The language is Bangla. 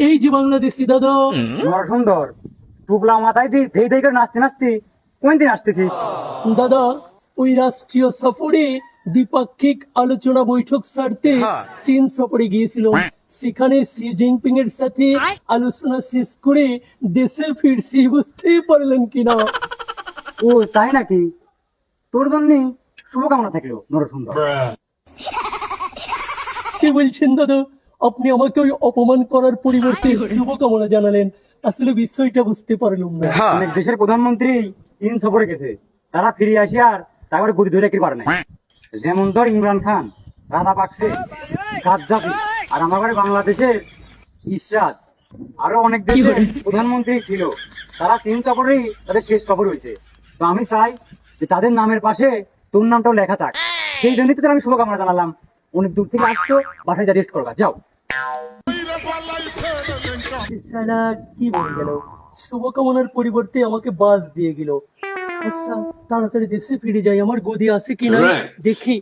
এই যে বাংলাদেশি দাদা। সুন্দর টুপলা মাথায় দিয়ে ধেই ধেই করে নাচতে নাচতে কোন দিন আসতেছিস? দাদা ওই রাষ্ট্রীয় সফরে দ্বিপাক্ষিক আলোচনা বৈঠক সারতে চীন সফরে গিয়েছিল। সেখানে শি জিনপিং এর সাথে আলোচনা শেষ করে দেশে ফিরছি, বুঝতেই পারলেন কিনা? ও তাই নাকি? তোর জন্য শুভকামনা থাকলো নরসুন্দর। কি বলছেন দাদা? আপনি আমাকে ওই অপমান করার পরিবর্তে শুভকামনা জানালেন। আসলে বিষয়টা বুঝতে পারলাম না। অনেক দেশের প্রধানমন্ত্রী চীন সফরে গেছে, তারা ফিরে আসে আর তারপরে গদি ধরে কি পারে না। যেমন ধর ইমরান খান, রাধা পাকসে, গাজ্জাফি, আর আমার বাড়ি বাংলাদেশের ইশরাত, আরো অনেক দেশের প্রধানমন্ত্রী ছিল, তারা চীন সফরেই তাদের শেষ সফর হয়েছে। তো আমি চাই যে তাদের নামের পাশে তোর নামটাও লেখা থাক। সেই জন্যই তো আমি শুভকামনা জানালাম। অনেক দূর থেকে আসছো, বাসায় যা রেস্ট করবা, যাও। শালা কি বলে গেল, শুভকামনার পরিবর্তে আমাকে বাস দিয়ে গেল। আচ্ছা তাড়াতাড়ি দেশে ফিরে যাই, আমার গদি আছে কিনা দেখি।